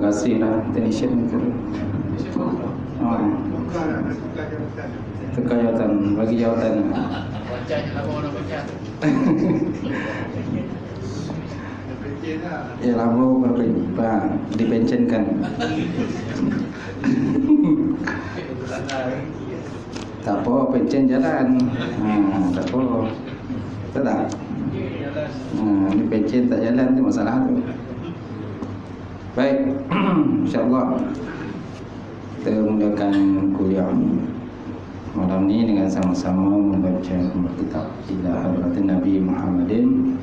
kasih lah technician itu. Tukar jawatan, bagi jawatan. Ya lama berpensiun, dipensiunkan. Tak apa, pensiun jalan. Tak apa. Betul tak? Ini pensiun tak jalan tu masalah tu. Baik, insyaAllah kita mulakan kuliah malam ni dengan sama-sama membaca kitab ila hadratin Nabi Muhammadin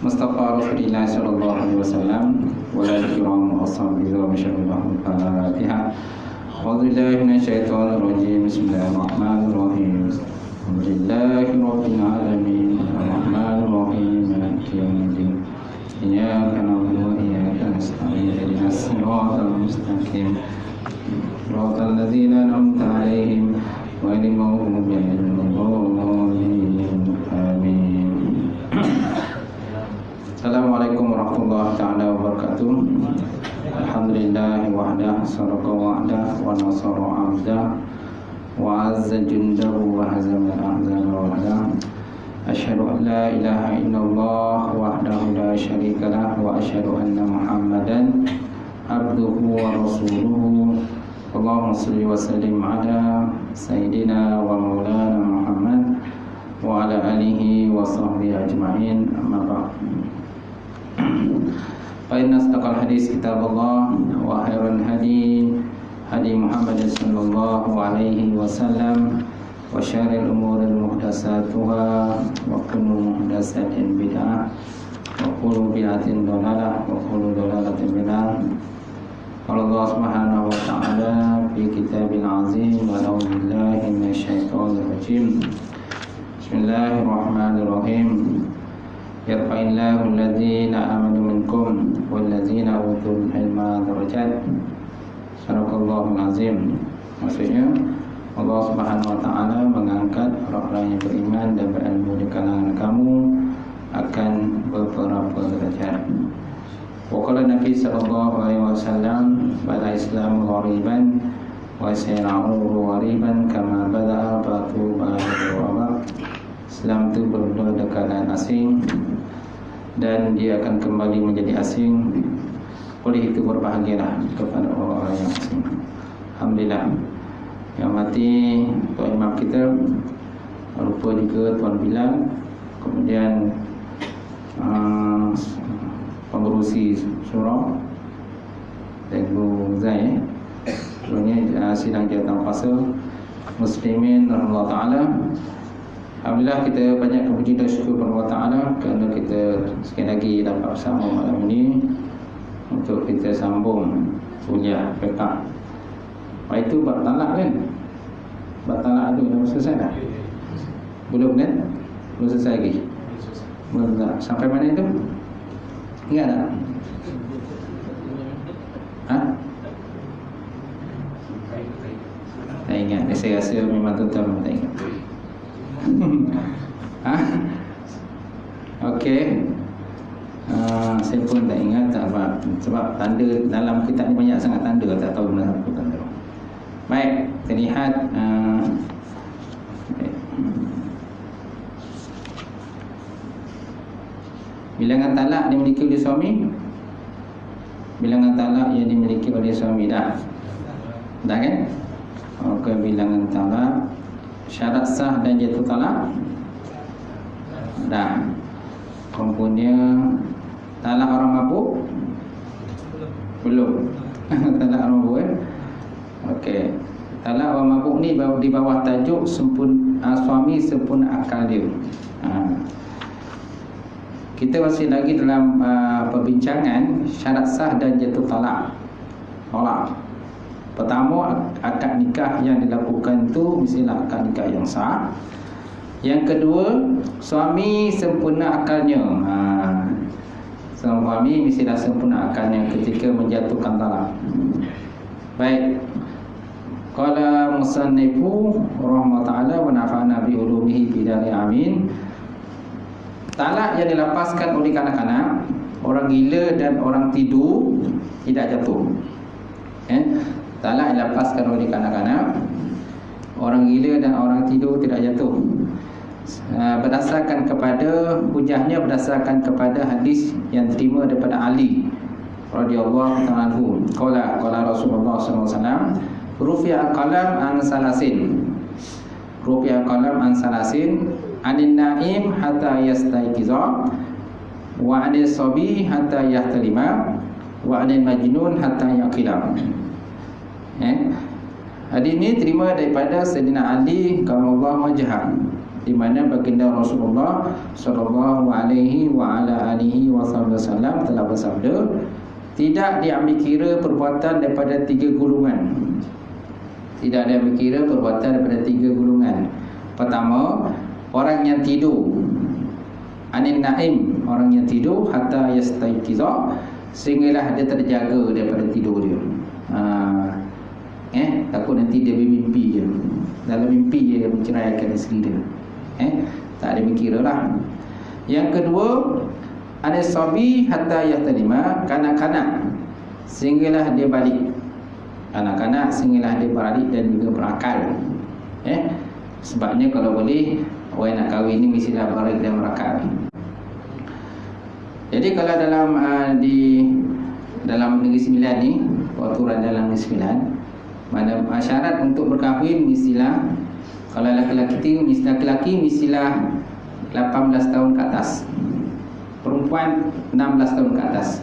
Mustafa Rasulullah sallallahu alaihi wasallam wa ala kiram ashabihi wa masyaallah al-Fatihah. A'udzu billahi minasyaitonir rajim. Bismillahirrahmanirrahim. Alhamdulillahi rabbil alamin. Arrahmanir rahim. Maliki yaumiddin. Iyyaka na'budu wa iyyaka nasta'in. Ihdinas siratal mustaqim. Siratal ladzina an'amta 'alaihim ghairil maghdubi 'alaihim waladdallin. Amin. Assalamualaikum warahmatullahi taala wabarakatuh. Alhamdulillah wahdah sadaqa wa'dah wa nasara 'abdah wa 'azza jundahu wa hazama al-ahzaba wahdah. Asyhadu an la ilaha illallah wahdahu la syarika lah wa asyhadu anna Muhammadan abduhu wa rasuluhu. Allahumma shalli wa sallim ala sayyidina wa maulana Muhammad wa ala alihi wa sahbihi ajma'in. Amma ba'd. Fa inna asdaqal hadis kitabullah wa khairal hadi hadi Muhammad sallallahu alaihi wasallam wa syarril umuri muhdatsatuha wa kullu muhdatsatin bid'ah wa kullu bid'atin dhalalah wa kullu dhalalatin bid'ah. Allah Subhanahu wa ta'ala fi kitabil azim wa a'udzu billahi minasyaitonir rajim. Bismillahirrahmanirrahim. Yarfa'illahu alladhina amanu minkum walladzina utul ilma darajat. Sadaqallahul azim. Maksudnya Allah Subhanahu wa taala mengangkat orang-orang yang beriman dan berilmu di kalangan kamu akan beberapa derajat. Wa qala Nabi sallallahu alaihi wasallam bada Islam ghariban wa sayara'u ghariban kama bada'a batu ba'da. Islam itu bermula dari keadaan asing dan dia akan kembali menjadi asing. Oleh itu berbahagialah kepada orang-orang yang asing. Alhamdulillah. Yang mati Tuan Imam kita, lupa juga Tuan Bilal, kemudian pengurusi surau Cikgu Zai, sebenarnya sidang jawatan kuasa muslimin Allah Ta'ala. Alhamdulillah kita banyak puji dan syukur kepada Allah Ta'ala kerana kita sekali lagi dapat bersama malam ini untuk kita sambung kuliah fiqh. Itu bab talak kan? Bab talak tu dah selesai dah? Belum kan? Belum selesai lagi? Belum tak? Sampai mana itu? Ingat tak? Ha? Tak ingat. Saya rasa memang tuan-tuan tak ingat. Ha? Okey. Saya pun tak ingat tak apa. Sebab tanda dalam kitab ni banyak sangat tanda, tak tahu mana satu tanda. Baik, kita lihat bilangan talak dimiliki oleh suami. Bilangan talak yang dimiliki oleh suami dah kan? Okey, bilangan talak, syarat sah dan jatuh talak dah. Kemudian talak orang mabuk belum. Talak orang mabuk okey. Talak orang mabuk ni di bawah tajuk suami sempurna akal dia. Kita masih lagi dalam perbincangan syarat sah dan jatuh talak. Pertama, akad nikah yang dilakukan tu mestilah akad nikah yang sah. Yang kedua, suami sempurna akalnya. Suami mestilah sempurna akalnya ketika menjatuhkan talak. Baik. Qala musannifu rahmatullahi wa nafa'ana bi ulumihi bidari amin. Talak yang dilepaskan oleh kanak-kanak orang gila dan orang tidur tidak jatuh. Talak dilepaskan oleh kanak-kanak. Orang gila dan orang tidur tidak jatuh. Berdasarkan kepada hujahnya, berdasarkan kepada hadis yang terima daripada Ali radhiyallahu ta'ala anhu. Qala Rasulullah sallallahu alaihi wasallam, rufi'a qalam an salasin. Rufi'a qalam an salasin, anin na'im hatta yastayqiza, wa anil sabi hatta yahtalima, wa anil majnun hatta yaqila. Hadis ini terima daripada Sayyidina Ali karramallahu wajhah, di mana baginda Rasulullah sallallahu alaihi wa ala alihi wasallam telah bersabda, tidak diambil kira perbuatan daripada 3 golongan. Tidak diambil kira perbuatan daripada 3 golongan. Pertama, orang yang tidur. Anin naim, orang yang tidur hatta yastayqiza, sehinggalah dia terjaga daripada tidur dia. Takut nanti dia bermimpi je. Dalam mimpi dia menceraikan isteri dia. Tak ada mikir lah. Yang kedua, ada sabi hatta yahtalima, kanak-kanak sehinggalah dia balik. Kanak-kanak sehinggalah dia balik dan juga berakal. Sebabnya kalau boleh orang nak kahwin ni mestilah balik dan berakal. Jadi kalau dalam Negeri Sembilan ni, peraturan dalam Negeri Sembilan, mana syarat untuk berkahwin mestilah, kalau lelaki mestilah 18 tahun ke atas, perempuan 16 tahun ke atas.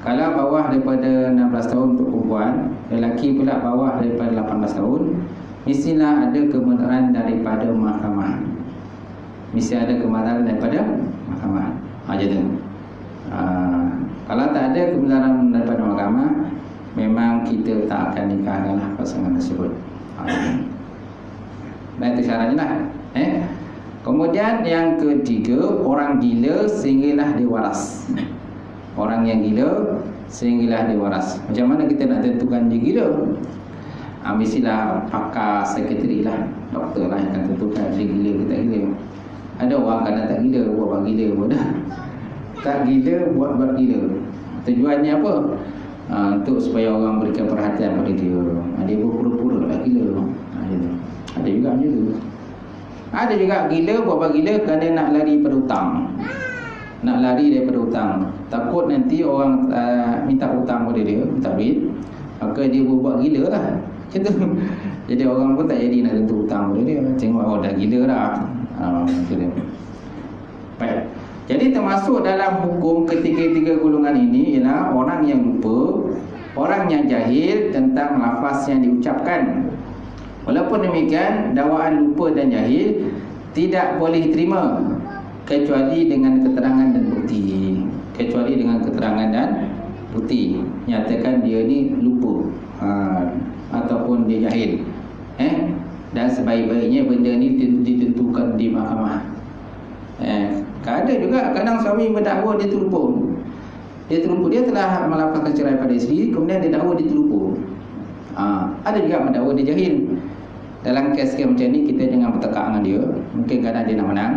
Kalau bawah daripada 16 tahun untuk perempuan, lelaki pula bawah daripada 18 tahun, mestilah ada kebenaran daripada mahkamah. Mesti ada kebenaran daripada mahkamah. Macam tu. Kalau tak ada kebenaran daripada mahkamah, memang kita tak akan nikahkanlah pasangan tersebut. Baik, itu syaratnya lah. Kemudian yang ketiga, orang gila sehinggalah dia waras. Orang yang gila sehinggalah dia waras. Macam mana kita nak tentukan dia gila? Mestilah pakar sekretari lah, doktor lah yang akan tentukan dia gila ke tak gila. Ada orang kadang tak gila, buat gila pun dah. Tak gila, buat gila. Tujuannya apa? Untuk supaya orang berikan perhatian pada dia. Dia berpura-pura lah gila. Ada juga macam tu. Ada juga gila, buat gila kerana nak lari pada hutang. Nak lari daripada hutang. Takut nanti orang minta hutang pada dia, minta duit, maka dia buat gila lah. Macam tu. Jadi orang pun tak jadi nak tentu hutang pada dia. Tengok, dah gila dah. Macam tu. Baik. Jadi termasuk dalam hukum ketiga-tiga golongan ini ialah orang yang lupa, orang yang jahil tentang lafaz yang diucapkan. Walaupun demikian, dakwaan lupa dan jahil tidak boleh diterima kecuali dengan keterangan dan bukti. Kecuali dengan keterangan dan bukti. Nyatakan dia ni lupa ataupun dia jahil. Dan sebaik-baiknya benda ni ditentukan di mahkamah. Ada juga kadang suami mendakwa dia terlupa. Dia telah melafazkan cerai pada isteri, kemudian dia dakwa dia terlupa. Ada juga mendakwa dia jahil. Dalam kes-kes macam ni, kita jangan bertekak dengan dia. Mungkin kadang dia nak menang,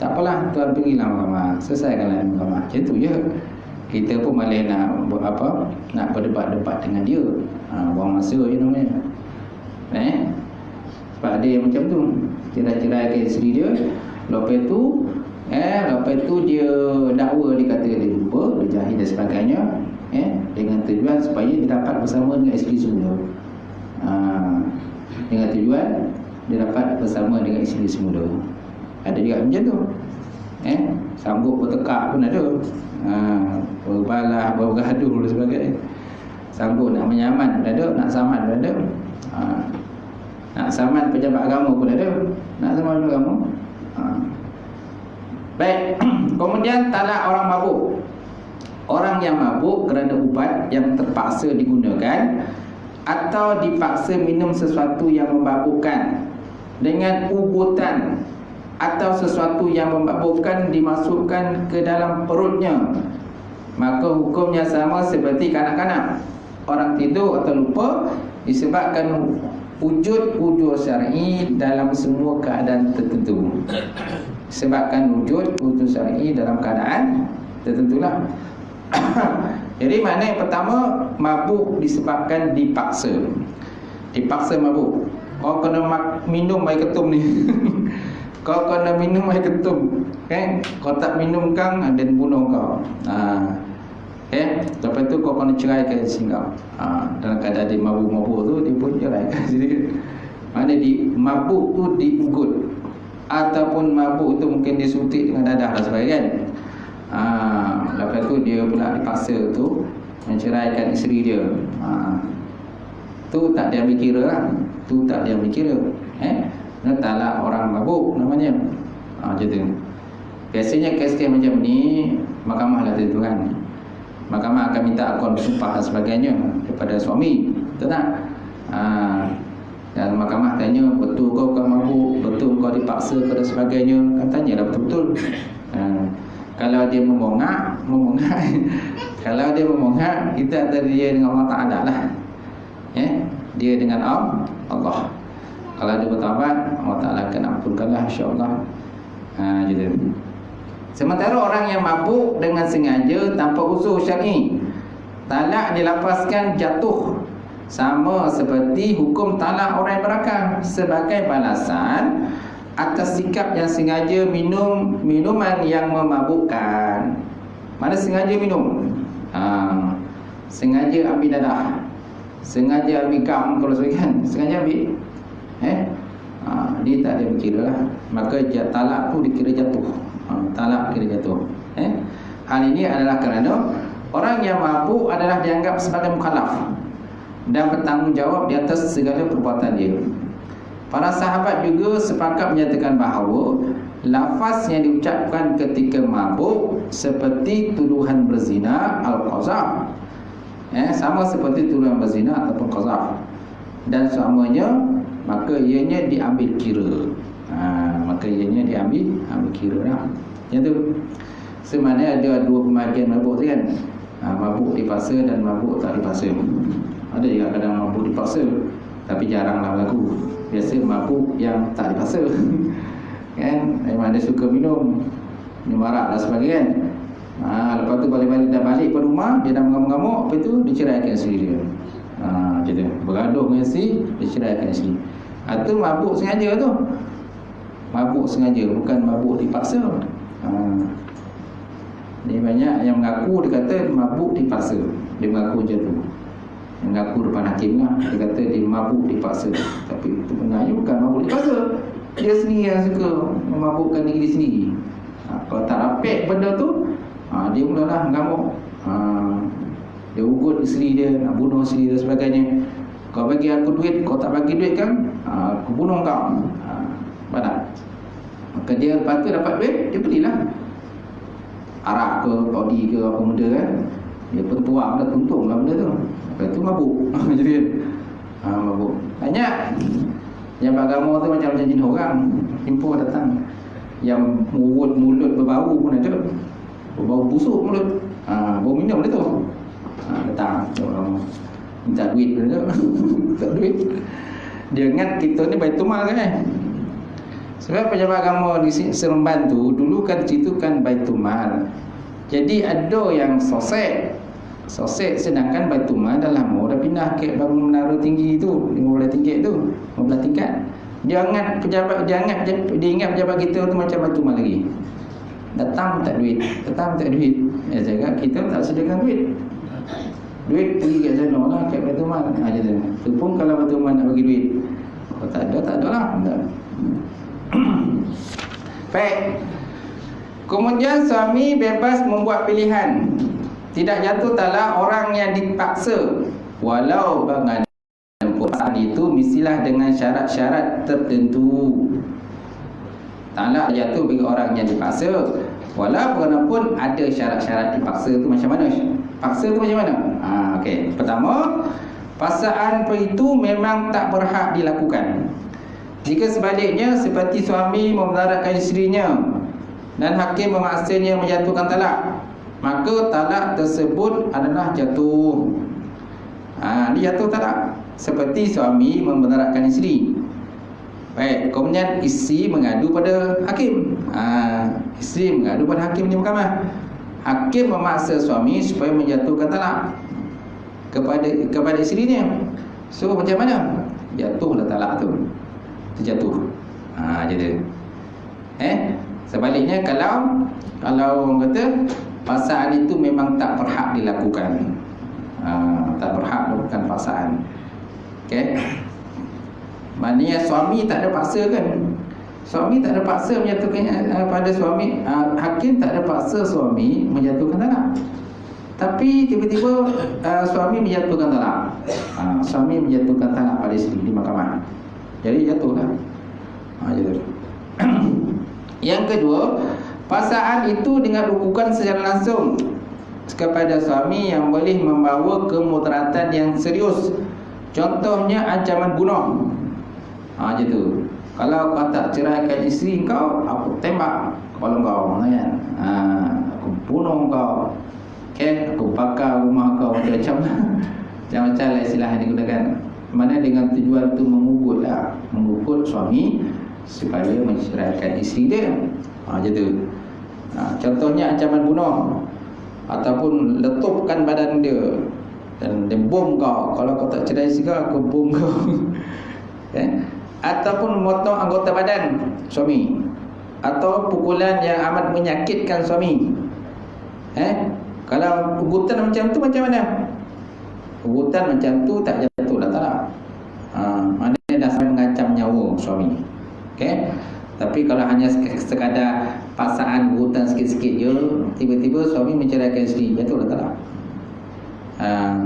tak apalah, tuan pergilah mahkamah, selesaikanlah mahkamah. Macam tu je. Kita pun malah nak buat apa, nak berdebat-debat dengan dia. Buang masa je namanya. Sebab ada yang macam tu, cerai-cerai ke isteri dia, lepas tu dia dakwa, dia kata dia lupa, dia jahil dan sebagainya, dengan tujuan supaya dia dapat bersama dengan isteri semula. Dengan tujuan dia dapat bersama dengan isteri semula. Ada juga macam tu. Sambut bertekak pun ada. Berbalah, bergaduh dan sebagainya. Sambut nak menyaman pun ada, nak saman pun ada. Nak saman pejabat agama pun ada. Nak saman pejabat agama. Baik. Kemudian talak orang mabuk. Orang yang mabuk kerana ubat yang terpaksa digunakan atau dipaksa minum sesuatu yang memabukkan dengan ubutan atau sesuatu yang memabukkan dimasukkan ke dalam perutnya, maka hukumnya sama seperti kanak-kanak. Orang tidur atau lupa disebabkan wujud syar'i dalam semua keadaan tertentu. Sebabkan wujud syar'i dalam keadaan Tertentulah. Jadi mana yang pertama, mabuk disebabkan dipaksa. Dipaksa mabuk. Kau kena minum air ketum ni. Kau kena minum air ketum, kan? Kau tak minum kan, dia bunuh kau. Lepas tu kau kena ceraikan isteri kau. Dalam keadaan dia mabuk-mabuk tu, dia pun ceraikan isteri dia. Mana mabuk tu diugut, ataupun mabuk tu mungkin disuntik dengan dadah dan sebagainya. Lepas tu dia pula dipaksa tu menceraikan isteri dia. Tu tak dia ambil kira lah. Tu tak dia ambil kira. Talak orang mabuk namanya. Macam tu. Biasanya kes-kes macam ni mahkamah lah tentukan. Mahkamah akan minta akun sumpah dan sebagainya daripada suami. Betul tak? Dan mahkamah tanya, betul kau mabuk, betul kau dipaksa dan sebagainya. Kan tanya dah betul-betul. Kalau dia memongak kalau dia memongak, kita antara dia dengan Allah Ta'ala lah. Dia dengan Allah. Kalau dia bertaubat, Allah Ta'ala akan ampunkanlah, insyaAllah. Gitu. Sementara orang yang mabuk dengan sengaja tanpa uzur syar'i, talak dilapaskan jatuh, sama seperti hukum talak orang yang berakal, sebagai balasan atas sikap yang sengaja minum minuman yang memabukkan. Mana sengaja minum? Sengaja ambil dadah, sengaja ambil gam, kalau sebagainya, sengaja ambil. Dia tak ada berkira lah. Maka talak tu dikira jatuh. Talak kira jatuh. Hal ini adalah kerana orang yang mabuk adalah dianggap sebagai mukallaf dan bertanggungjawab di atas segala perbuatan dia. Para sahabat juga sepakat menyatakan bahawa lafaz yang diucapkan ketika mabuk seperti tuduhan berzina, al-qazaf, sama seperti tuduhan berzina ataupun qazaf, dan semuanya, maka ianya diambil kira. Maka ianya diambil kira lah. Yang tu sebenarnya ada dua pembahagian mabuk tu kan. Mabuk dipaksa dan mabuk tak dipaksa. Ada juga kadang mabuk dipaksa, tapi jaranglah berlaku. Biasa mabuk yang tak dipaksa. Kan? Memang dia suka minum arak dan sebagainya. Lepas tu balik-balik dah balik ke rumah, dia dah mengamuk-ngamuk, lepas tu diceraikan isteri dia. Macam tu. Bergaduh dengan isteri, diceraikan isteri. Itu mabuk sengaja tu. Mabuk sengaja, bukan mabuk dipaksa. Dia banyak yang mengaku, dia kata mabuk dipaksa. Dia mengaku macam tu. Dia mengaku depan hakim lah. Dia kata dia mabuk dipaksa. Tapi itu benarnya bukan mabuk dipaksa. Dia sendiri yang suka memabukkan diri sendiri. Kalau tak rapik benda tu, dia mulalah mengamuk. Dia ugut isteri dia, nak bunuh isteri dan sebagainya. Kau bagi aku duit, kau tak bagi duit kan, aku bunuh kau. Badak. Maka dia lepas tu dapat duit, dia belilah arak ke, toddy ke, apa benda kan. Dia pun tuang dah, tuntung lah benda tu. Lepas tu mabuk. Jadi mabuk. Banyak yang beragama tu macam-macam jenis orang. Info datang yang mulut berbau pun ada. Berbau busuk mulut. Bau minum dia tu. Datang orang minta duit dia. Tak duit. Dia ingat kita ni Baitul Mal kan. Sebab pejabat agama di Seremban tu dulu kan ceritakan Baitul Mal. Jadi ada yang sosek sedangkan Baitul Mal dah lama dah pindah ke bangun menara tinggi tu, 15 tingkat tu, 15 tingkat. Dia ingat pejabat kita tu macam Baitul Mal lagi. Datang tak duit. Ya saya kita tak sediakan duit. Duit pergi kat sana lah, kat Baitul Mal. Tu pun kalau Baitul Mal nak bagi duit. Kalau tak ada lah. Baik. Kemudian suami bebas membuat pilihan. Tidak jatuh talak orang yang dipaksa, walau bagaimanapun itu mestilah dengan syarat-syarat tertentu. Talak jatuh bagi orang yang dipaksa, walau bagaimanapun ada syarat-syarat dipaksa tu macam mana? Paksa tu macam mana? Okey. Pertama, paksaan itu memang tak berhak dilakukan. Jika sebaliknya seperti suami memudaratkan isterinya dan hakim memaksanya menjatuhkan talak, maka talak tersebut adalah jatuh. Dia jatuh talak seperti suami memudaratkan isteri. Baik, kemudian isteri mengadu pada hakim. Isteri mengadu pada hakim di mahkamah. hakim memaksa suami supaya menjatuhkan talak kepada isterinya. So macam mana? Jatuhlah talak tu. Terjatuh. Jadi. Sebaliknya kalau orang kata paksaan itu memang tak berhak dilakukan. Tak berhak melakukan paksaan. Okey. Maknanya suami tak ada paksa kan? Suami tak ada paksa menjatuhkan pada suami, hakim tak ada paksa suami menjatuhkan talak. Tapi tiba-tiba suami menjatuhkan talak. Suami menjatuhkan talak pada isteri di mahkamah. Jadi jatuhlah. Jatuh. Yang kedua, paksaan itu dengan hukuman secara langsung kepada suami yang boleh membawa kemudaratan yang serius. Contohnya ancaman bunuh. Gitu. Kalau kau tak ceraikan isteri kau, aku tembak kepala kau, kan? Aku bunuh kau. Okey, aku bakar rumah kau, macam-macam lah istilah yang digunakan. Mana dengan tujuan tu mengugut suami supaya menceraikan isteri dia. Gitu. Contohnya ancaman bunuh ataupun letupkan badan dia dan dia bom kau. Kalau kau tak cerai isteri kau, aku bom kau. Okay? Ataupun memotong anggota badan suami, atau pukulan yang amat menyakitkan suami. Kalau ugutan macam tu macam mana? Ugutan macam tu tak jatuhlah talak. Maknanya dah sampai mengancam nyawa suami. Okey. Tapi kalau hanya sekadar paksaan ugutan sikit-sikit je, tiba-tiba suami menceraikan isteri, jatuhlah talak.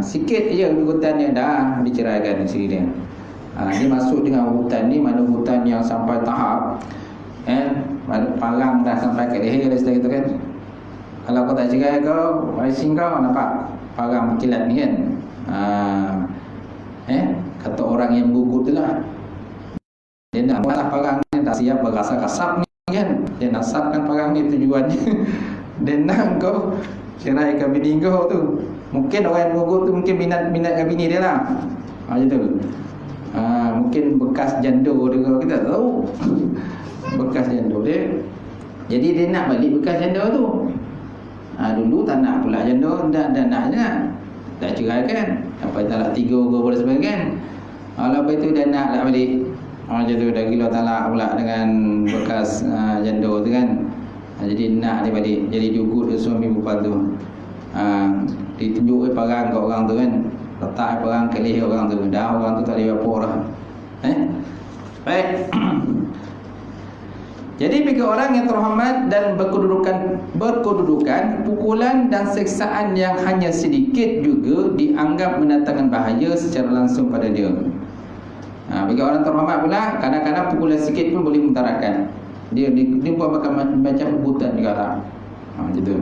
Sikit je ugutannya dah diceraikan isteri dia. Dia masuk dengan ugutan ni, mana ugutan yang sampai tahap parang dah sampai ke leher dan sebagainya tu kan. Kalau kau tak cerai kau, warising kau nampak parang berkilat ni kan. Kata orang yang gugut tu lah, dia nak buat parang ni, dah siap berasap-asap ni kan. Dia nak asapkan parang ni tujuannya dia nak kau ceraikan bini kau tu. Mungkin orang yang gugut tu mungkin minat dengan bini dia lah. Macam tu. Mungkin bekas jando dia, kita tak tahu. Bekas jando dia. Jadi dia nak balik bekas jando tu. Dulu tak nak pula jando, dah nak je. Dah cerai kan. Sampai talak 3 ke dan sebagainya kan. Lepas tu dah nak lah balik. Macam tu dah gila talak pula dengan bekas jando tu kan. Jadi nak dia balik. Jadi diugut suami perempuan tu. Ditunjuk parang kat orang tu kan. Letak perang ke leher orang tu. Dah orang tu tak boleh apa dah. Baik. Jadi bagi orang yang terhormat dan berkedudukan, pukulan dan seksaan yang hanya sedikit juga dianggap mendatangkan bahaya secara langsung pada dia. Bagi orang terhormat pula, kadang-kadang pukulan sikit pun boleh memutarakan. Dia buat macam ugutan juga lah. Macam tu.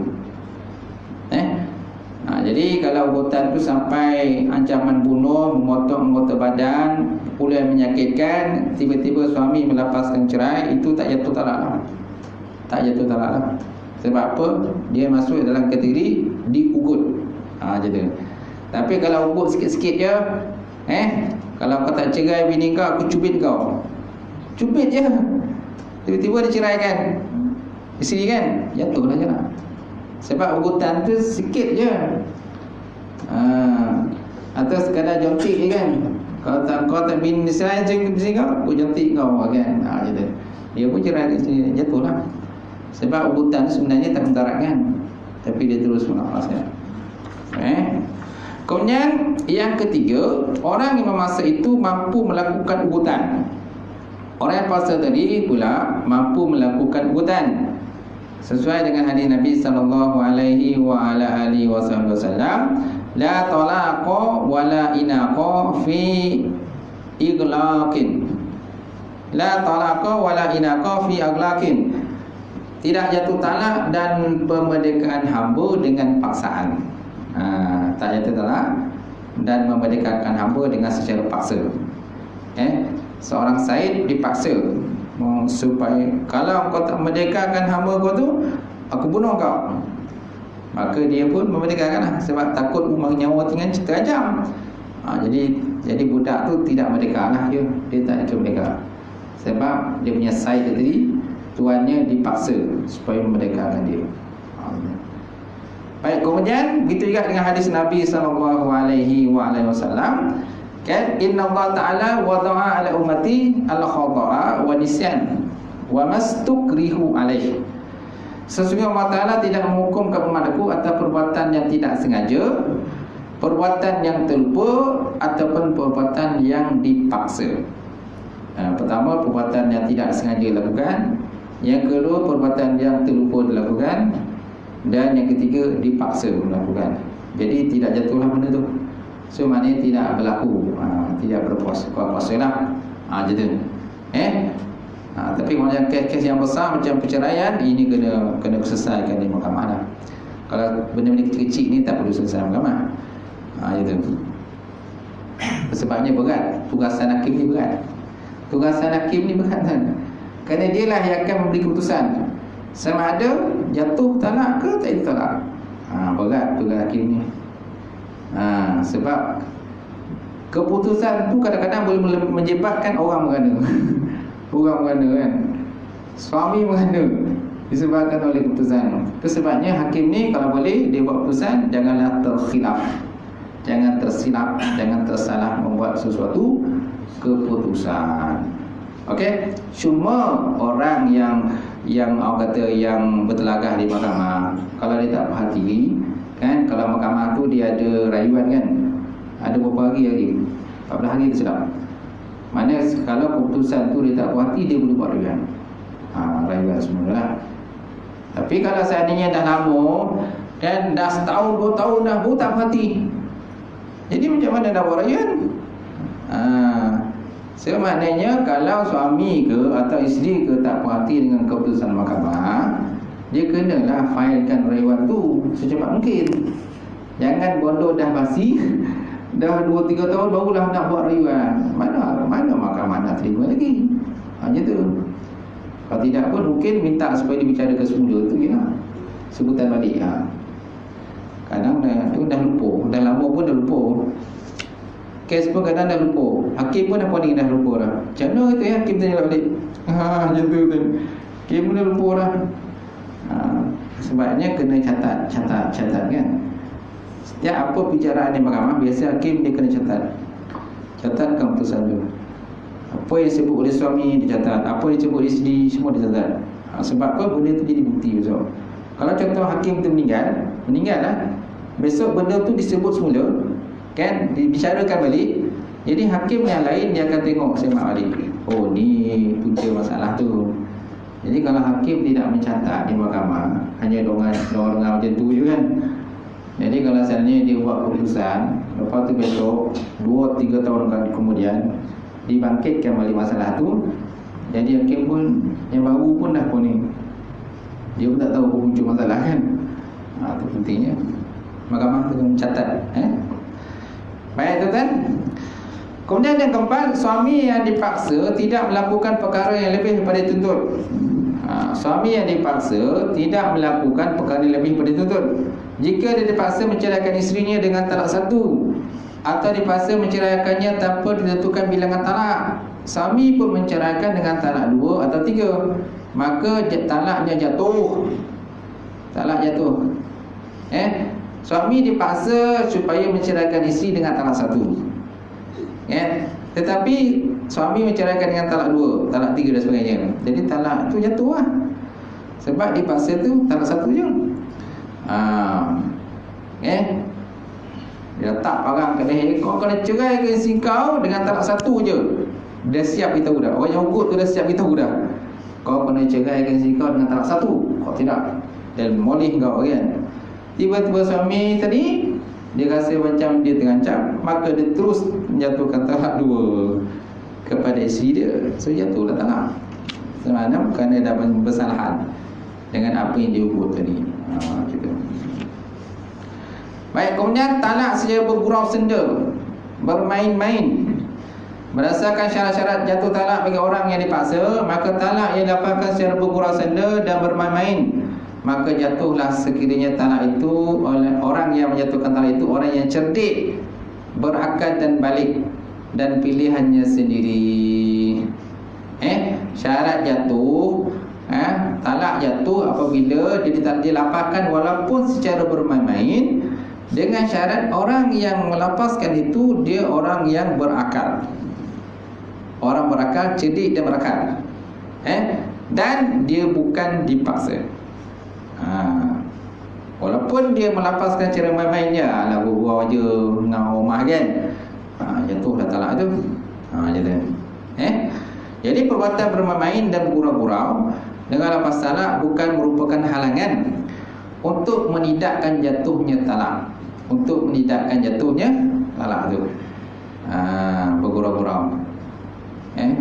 Jadi kalau ugutan tu sampai ancaman bunuh, memotong anggota badan, pukulan menyakitkan, tiba-tiba suami melepaskan cerai, itu tak jatuh talak lah. Tak jatuh talak lah. Sebab apa? Dia masuk dalam kategori diugut. Macam tu. Tapi kalau ugut sikit-sikit je, kalau kau tak cerai bini kau, aku cubit kau. Cubit je. Tiba-tiba dia ceraikan isteri kan, jatuh lah je lah. Sebab ugutan tu sikit je. Atau sekadar jontik je kan. Kau tak bini cerai isteri kau, aku jontik kau kan. Gitu. Dia pun cerai isteri, jatuh lah. Sebab ugutan sebenarnya tak mendaratkan, tapi dia terus menafaskan. Kemudian yang ketiga, orang yang memaksa itu mampu melakukan ugutan. Orang yang paksa tadi pula mampu melakukan ugutan. Sesuai dengan hadis Nabi sallallahu alaihi wa ala alihi wasallam, la talaqa wa la inaqa fi iglaqin. La talaqa wa la inaqa fi iglaqin. Tidak jatuh talak dan pemerdekakan hamba dengan paksaan. Tak jatuh talak dan memerdekakan hamba dengan secara paksa. Seorang Said dipaksa supaya kalau kau tak merdekakan hamba kau tu, aku bunuh kau. Maka dia pun memerdekakan lah, sebab takut rumah nyawa terancam. Jadi budak tu tidak merdeka lah dia tak merdeka. Sebab dia punya Said tadi, tuannya dipaksa supaya memerdekakan dia. Baik, kemudian begitu juga dengan hadis Nabi SAW, kan, inna Allah Ta'ala wada'a ala ummati al-khata'a wa nisyan wa mastukrihu alaih. Sesungguhnya Allah Ta'ala tidak menghukum ke umatku atas perbuatan yang tidak sengaja, perbuatan yang terlupa, ataupun perbuatan yang dipaksa. Pertama, perbuatan yang tidak sengaja dilakukan. Yang kedua, perbuatan yang terlupa dilakukan. Dan yang ketiga, dipaksa melakukan. Jadi tidak jatuhlah benda tu. So maknanya tidak berlaku, tidak berpuasa lah. Jadi tapi macam kes-kes yang besar macam perceraian, ini kena selesaikan di mahkamah lah. Kalau benda-benda kecil-kecil ni tak perlu selesai mahkamah. Gitu. Sebabnya berat. Tugasan hakim ni berat. Tugasan hakim ni berat kan. Kerana dia lah yang akan memberi keputusan sama ada jatuh talak ke tak jatuh talak. Berat tugas hakim ni. Sebab keputusan tu kadang-kadang boleh menyebabkan orang merana. Orang merana kan, suami merana disebabkan oleh keputusan. Itu sebabnya hakim ni kalau boleh dia buat keputusan, janganlah terkhilaf, jangan tersilap, jangan tersalah membuat sesuatu keputusan. Okey, cuma orang yang orang kata yang bertelagah di mahkamah, kalau dia tak perhati kan, kalau mahkamah tu dia ada rayuan kan, ada beberapa hari lagi, 14 hari dia sedap. Mana kalau keputusan tu dia tak perhati, dia boleh buat rayuan. Rayuan semua lah. Tapi kalau seandainya dah lama dan dah setahun 2 tahun dah baru tak perhati, jadi macam mana nak buat rayuan? So maknanya kalau suami ke atau isteri ke tak perhati dengan keputusan mahkamah, dia kenalah failkan rayuan tu secepat mungkin. Jangan bodoh dah basi, dah 2-3 tahun barulah nak buat rayuan. Mana mahkamah nak terima lagi? Macam tu. Kalau tidak pun mungkin minta supaya dibicarakan semula tu je lah, sebutan balik. Kadang dah lupa, dah lama pun dah lupa. Kes pun kadang dah lupa. Hakim pun apa ni dah lupa dah. Macam mana itu ya, hakim tanya balik. Macam tu kan. Hakim pun dah lupa dah. Sebabnya kena catat kan. Setiap apa bicaraan di mahkamah, biasa hakim dia kena catatkan keputusan tu. Apa yang disebut oleh suami dicatat, apa yang disebut oleh isteri, semua dicatat. Sebab apa? Benda tu jadi bukti. So, kalau contoh hakim tu meninggal lah, besok benda tu disebut semula kan, dibicarakan balik. Jadi hakim yang lain dia akan tengok semak balik, oh ni punca masalah tu. Jadi kalau hakim tidak mencatat di mahkamah, hanya dongan macam tu je kan. Jadi kalau seandainya dia buat keputusan, lepas tu besok 2-3 tahun kemudian dibangkitkan balik masalah tu, jadi hakim pun yang baru pun dah kuning, dia pun tak tahu apa punca masalah kan. Itu pentingnya mahkamah tu mencatat. Baik tuan-tuan. Kemudian yang keempat, suami yang dipaksa tidak melakukan perkara yang lebih daripada dituntut. Suami yang dipaksa tidak melakukan perkara yang lebih daripada dituntut. Jika dia dipaksa menceraikan isterinya dengan talak 1, atau dipaksa menceraikannya tanpa ditentukan bilangan talak, suami pun menceraikan dengan talak 2 atau 3, maka talaknya jatuh. Talak jatuh. Suami dipaksa supaya menceraikan isteri dengan talak 1, tetapi suami menceraikan dengan talak 2, talak 3 dan sebagainya. Jadi talak tu jatuh lah. Sebab dipaksa tu talak 1 je. Dia letak parang kat leher, kau kena ceraikan isteri kau dengan talak 1 je. Dia siap beritahu dah. Orang yang ugut tu dah siap beritahu dah, kau kena ceraikan isteri kau dengan talak 1. Kau tidak, dan molih kau kan. Tiba-tiba suami tadi dia rasa macam dia terancam, maka dia terus menjatuhkan talak 2 kepada isteri dia. So jatuhlah talak. Sebenarnya kerana dia dapat bersalahan dengan apa yang dia ugut tadi. Gitu. Baik, kemudian talak secara bergurau senda, bermain-main. Berdasarkan syarat-syarat jatuh talak bagi orang yang dipaksa, maka talak yang didapatkan secara bergurau senda dan bermain-main, maka jatuhlah sekiranya talak itu oleh orang yang menjatuhkan talak itu orang yang cerdik, berakal dan balik, dan pilihannya sendiri. Syarat jatuh talak talak jatuh apabila dia dilapaskan walaupun secara bermain-main, dengan syarat orang yang melepaskan itu dia orang yang berakal. Orang berakal, cerdik dan berakal. Dan dia bukan dipaksa. Walaupun dia melepaskan cara main-main je, alah gurau je ngau rumah kan. Jatuh dah talak tu. Macam tu. Jadi perbuatan bermain-main dan gurau-gurau dengan lepas talak bukan merupakan halangan untuk menidakkan jatuhnya talak. Untuk menidakkan jatuhnya talak tu. Bergurau-gurau.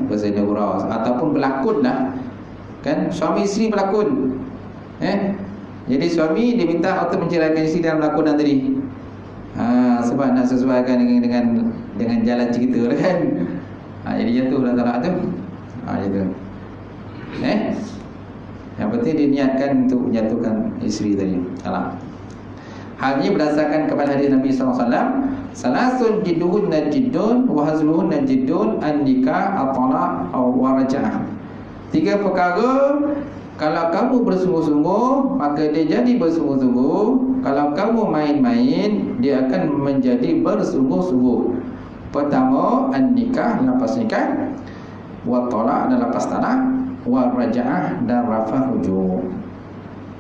Berzina gurau ataupun berlakon lah. Kan suami isteri berlakon. Jadi suami dia minta untuk menceraikan isteri dalam lakonan tadi. Sebab nak sesuaikan dengan jalan cerita lah kan. Jadi jatuh dah talak tu. Gitu. Yang penting dia niatkan untuk menjatuhkan isteri tadi talak. Hal ini berdasarkan kepada hadis Nabi SAW. Salasun jidduhun najidun wa hazluhun najidun an-nikah at-talaq wa raja'ah. 3 perkara, kalau kamu bersungguh-sungguh maka dia jadi bersungguh-sungguh. Kalau kamu main-main dia akan menjadi bersungguh-sungguh. Pertama, an-nikah, lepas nikah, wa talaq dan lepas talak, wa raja'ah dan rafah rujuk.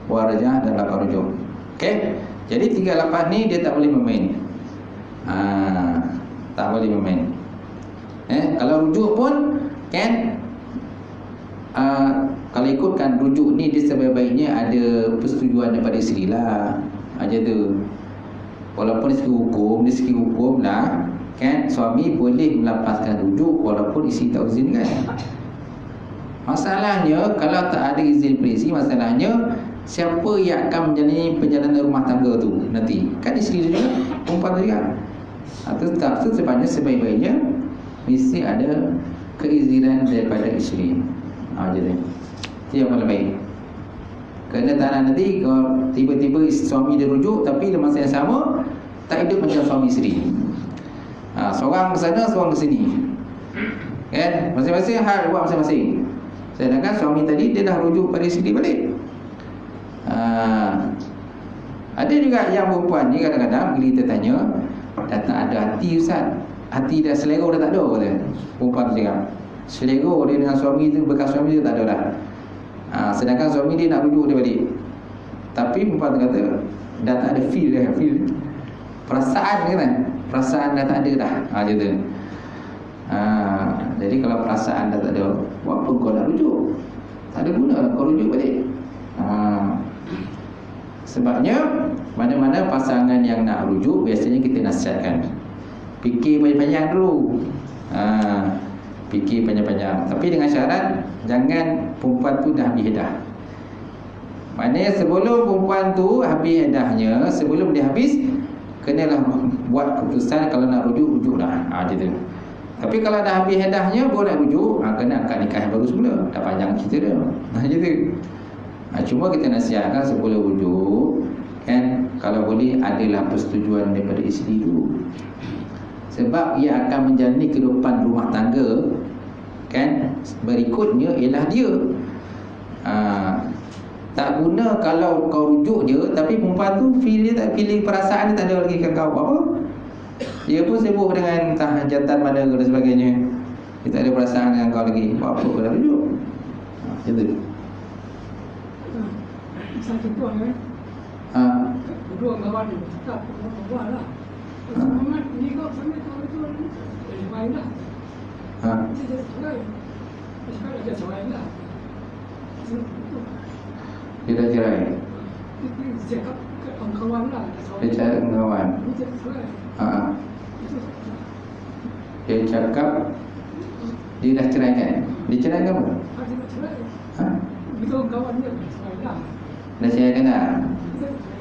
Wa raja'ah dan rafah rujuk. Okey. Jadi 3 lepas ni dia tak boleh bermain. Tak boleh bermain. Kalau rujuk pun kan, kalau ikutkan rujuk ni dia sebaik-baiknya ada persetujuan daripada isteri lah. Macam tu. Walaupun dari segi hukum lah kan, suami boleh melepaskan rujuk walaupun isteri tak izin kan. Masalahnya kalau tak ada izin polisi, masalahnya siapa yang akan menjalani perjalanan rumah tangga tu nanti? Kan isteri juga, perempuan tu juga. Itu sebabnya sebaik-baiknya mesti ada keizinan daripada isteri. Jadi itu yang paling baik. Kerana tak nak nanti kalau tiba-tiba suami dia rujuk tapi dalam masa yang sama tak hidup macam suami isteri. Seorang ke sana, seorang ke sini. Kan? Masing-masing hal buat masing-masing. Sedangkan suami tadi dia dah rujuk pada isteri balik. Ada juga yang perempuan ni kadang-kadang bila kita tanya, dah tak ada hati Ustaz. Hati dah, selera dah tak ada kata. Perempuan tu cakap selera dia dengan suami tu, bekas suami dia tak ada dah. Sedangkan suami dia nak rujuk dia balik. Tapi perempuan tu kata dah tak ada feel dah, perasaan kan? Perasaan dah tak ada dah. Macam tu. Jadi kalau perasaan dah tak ada, buat apa kau nak rujuk? Tak ada guna kau rujuk balik. Sebabnya mana-mana pasangan yang nak rujuk biasanya kita nasihatkan, fikir panjang-panjang dulu. Fikir panjang-panjang. Tapi dengan syarat jangan perempuan tu dah habis edah. Maknanya sebelum perempuan tu habis edahnya, sebelum dia habis, kenalah buat keputusan kalau nak rujuk, rujuklah. Macam tu. Tapi kalau dah habis edahnya baru nak rujuk, kena akad nikah yang baru semula. Dah panjang cerita dia. Macam tu. Cuma kita nasihatkan sebelum rujuk kan, kalau boleh adalah persetujuan daripada isteri dulu. Sebab ia akan menjalani kehidupan rumah tangga kan, berikutnya ialah dia. Tak guna kalau kau rujuk je tapi perempuan tu dia tak pilih, perasaan dia tak ada lagi kat kau apa. Dia pun sibuk dengan entah jantan mana dan sebagainya. Dia tak ada perasaan dengan kau lagi. Buat apa kau dah rujuk? Macam tu. Satu tuan kan. Kedua kawan dia cakap buat lah. Muhammad ni kau sampai tahu itu jadi main lah. Dia jadi cerai. Dia dah cerai lah. Dia dah cerai. Dia cakap ke kawan lah. Dia cakap ke kawan. Dia cerai. Dia cakap dia dah cerai kan? Dia cerai ke apa? Dia dah cerai. Betul kawan dia cerai lah. Dah ceraikan dah?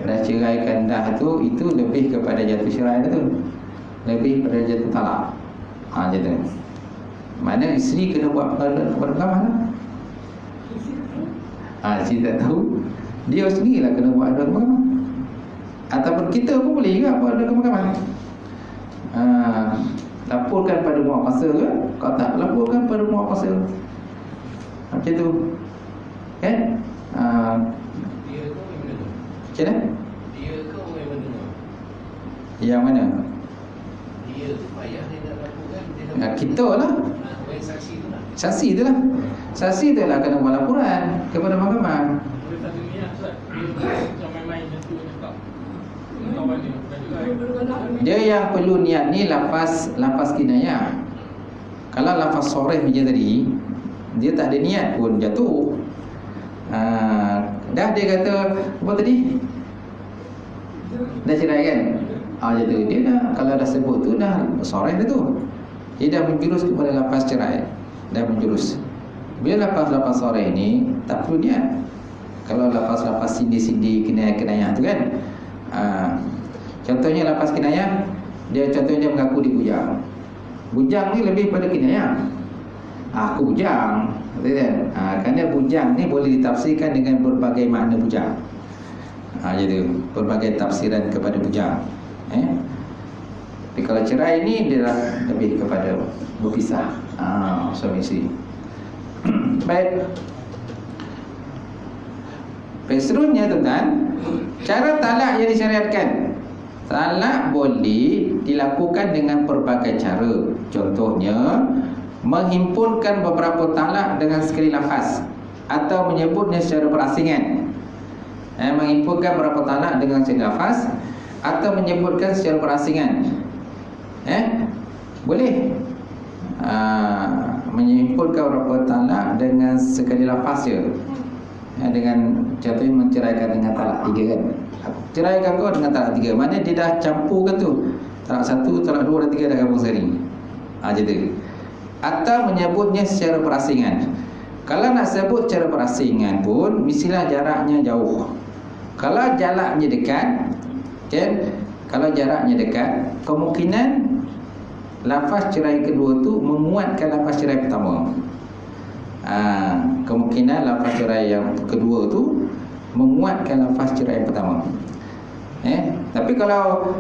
Dah ceraikan dah tu, itu lebih kepada jatuh cerai tu. Lebih pada jatuh talak. Macam tu. Mana isteri kena buat perkara kepada mahkamah lah. Isteri tak tahu, dia sendirilah kena buat ada ke mahkamah. Ataupun kita pun boleh juga buat ada ke mahkamah. Laporkan pada muhafazah ke? Kalau tak, laporkan pada muhafazah. Macam tu. Kan? Dia ke orang mana tu? Macam mana? Dia ke orang mana tu? Yang mana? Dia tu payah dia nak laporkan. Kita lah. Orang saksi tu lah. Saksi tu lah. Saksi tu lah kena buat laporan kepada mahkamah. Boleh satu niat Ustaz. Dia macam main-main macam tu cakap. Kawan dia bukan juga. Dia yang perlu niat ni lafaz kinayah. Kalau lafaz soreh macam tadi, dia tak ada niat pun jatuh. Dah dia kata apa tadi? Dah cerai kan? Jatuh. Dia dah, kalau dah sebut tu dah soreh dah tu. Dia dah menjurus kepada lafaz cerai. Dah menjurus. Bila lafaz soreh ni tak perlu niat. Kalau lafaz sindi-sindi kinayah tu kan. Contohnya lafaz kinayah, dia contohnya mengaku dibujang. Bujang ni lebih pada kinayah. Aku bujang, betul kan? Kerana bujang ni boleh ditafsirkan dengan berbagai makna bujang. Jadi berbagai tafsiran kepada bujang. Tapi kalau cerai ni dia lebih kepada berpisah. Suami isteri. Baik. Seterusnya tuan-tuan, cara talak yang disyariatkan. Talak boleh dilakukan dengan pelbagai cara. Contohnya, menghimpunkan beberapa talak dengan sekali lafaz atau menyebutnya secara berasingan. Menghimpunkan beberapa talak dengan sekali lafaz atau menyebutkan secara berasingan. Boleh. Menghimpunkan beberapa talak dengan sekali lafaz je. Dengan contohnya menceraikan dengan talak 3 kan. Ceraikan kau dengan talak 3. Maknanya dia dah campurkan tu. Talak 1, talak 2 dan 3 dah gabung sekali. Macam tu. Atau menyebutnya secara perasingan. Kalau nak sebut secara perasingan pun, mestilah jaraknya jauh. Kalau jaraknya dekat, kan? Kalau jaraknya dekat, kemungkinan lafaz cerai kedua tu memuatkan lafaz cerai pertama. Kemungkinan lafaz cerai yang kedua tu memuatkan lafaz cerai yang pertama. Tapi kalau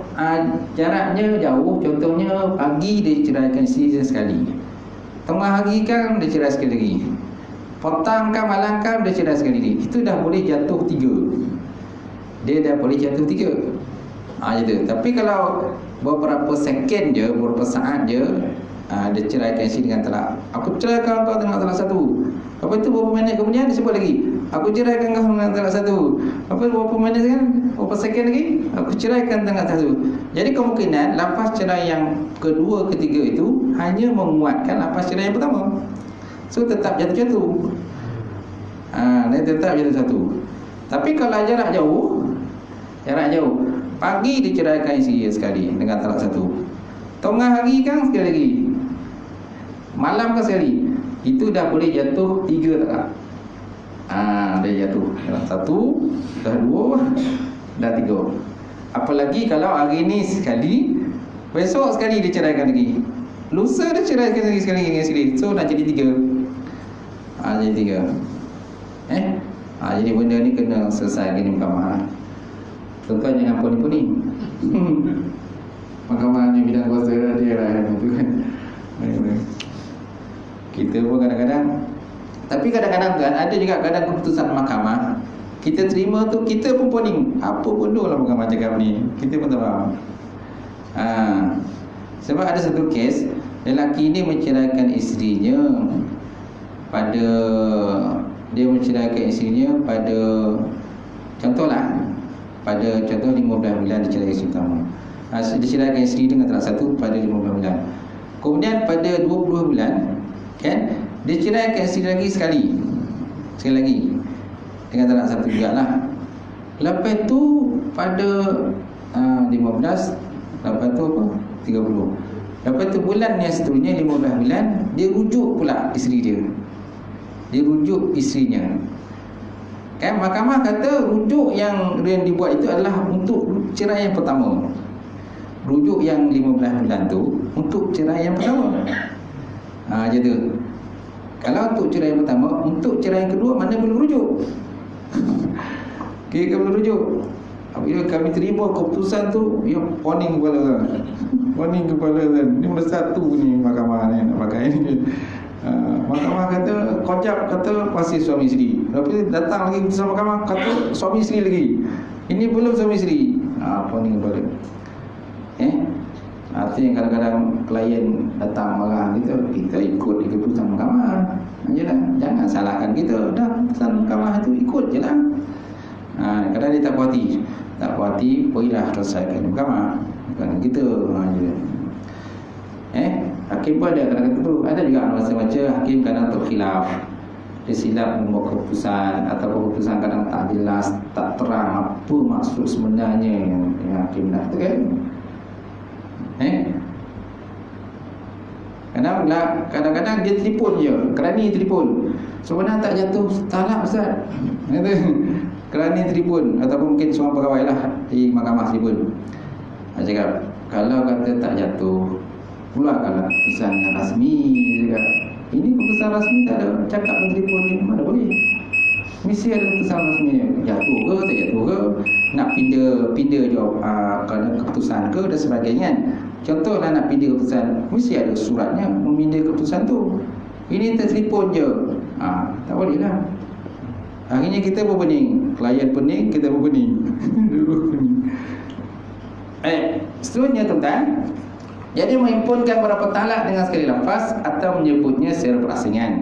jaraknya jauh, contohnya pagi dia ceraikan isteri sekali, tengah hari kan dia cerai sekali lagi, petang kan malam kan dia cerai sekali lagi, itu dah boleh jatuh 3. Dia dah boleh jatuh 3. Gitu. Tapi kalau beberapa second je, beberapa saat je, dia ceraikan isteri dengan talak, aku ceraikan kau dengan talak 1. Apa itu beberapa minit kemudian dia sebut lagi, aku ceraikan kau dengan talak 1. Apa beberapa minit kan, beberapa second lagi, aku ceraikan dengan 1. Jadi kemungkinan lafaz cerai yang kedua, ketiga itu hanya menguatkan lafaz cerai yang pertama. So tetap jatuh-jatuh. Dia tetap jatuh satu. Tapi kalau jarak jauh, pagi diceraikan isteri sekali dengan talak 1. Tengah hari kan sekali lagi, malam kan sekali, itu dah boleh jatuh 3 talak. Dia jatuh 1, dah 2, dah 3. Apalagi kalau hari ni sekali, besok sekali dia ceraikan lagi, lusa dia ceraikan lagi sekali dengan isteri. So dah jadi 3. Jadi 3. Jadi benda ni kena selesai gini mahkamah. Tuan-tuan jangan poni-poni. Mahkamah ni bidang kuasa dia lah itu kan. Kita pun kadang-kadang, tapi kadang-kadang kan ada juga kadang keputusan mahkamah kita terima tu, kita pun poning, apa bodoh lah mahkamah cakap ni, kita pun tak faham. Sebab ada satu kes, lelaki ni menceraikan isterinya pada, dia menceraikan isterinya pada, contohlah, pada contoh 15 bulan dia ceraikan isteri pertama. Dia ceraikan isteri dengan talak 1 pada 15 bulan. Kemudian pada 20 bulan kan, dia ceraikan isteri lagi sekali lagi dengan talak 1 jugalah. Lepas tu pada 15, lepas tu apa, 30. Lepas tu bulan yang seterusnya 15 bulan, dia rujuk pula isteri dia. Dia rujuk isterinya. Kan mahkamah kata rujuk yang dibuat itu adalah untuk cerai yang pertama. Rujuk yang 15 bulan tu untuk cerai yang pertama. Macam tu. Kalau untuk cerai yang pertama, untuk cerai yang kedua mana perlu rujuk? Kita perlu rujuk. Apabila kami terima keputusan tu, ya warning kepala kan. Warning kepala kan. Ni mana satu ni mahkamah ni nak pakai ni. Mahkamah kata kojab, kata masih suami isteri. Tapi datang lagi putusan mahkamah kata suami isteri lagi. Ini belum suami isteri. Apa ni boleh? Artinya kadang-kadang klien datang marah gitu, kita ikut putusan mahkamah. Jangan salahkan kita. Dah putusan mahkamah itu ikut je lah. Kadang dia tak puati, pergilah selesaikan mahkamah. Bukan gitu. Hakim pun ada kadang-kadang tu. Ada juga macam-macam hakim kadang terkhilaf. Dia silap membuat keputusan, atau keputusan kadang tak jelas, tak terang apa maksud sebenarnya yang hakim nak tu kan. Kadang-kadang dia telefon je, kerani telefon. Sebenarnya tak jatuh talak Ustaz. Kerani telefon, ataupun mungkin seorang pegawai lah di mahkamah telefon. Cakap, kalau kata tak jatuh, keluarkanlah keputusan yang rasmi. Cakap, ini keputusan rasmi tak ada cakap dengan telefon ni, mana boleh. Mesti ada keputusan rasmi. Jatuh ke, tak jatuh ke, nak pindah jawab kerana keputusan ke dan sebagainya. Contohlah nak pindah keputusan, mesti ada suratnya memindah keputusan tu. Ini tertelefon je, tak boleh lah. Akhirnya kita berpening, klien pening, kita berpening. Seterusnya tuan-tuan, jadi menghimpunkan beberapa talak dengan sekali lafaz atau menyebutnya secara perasingan.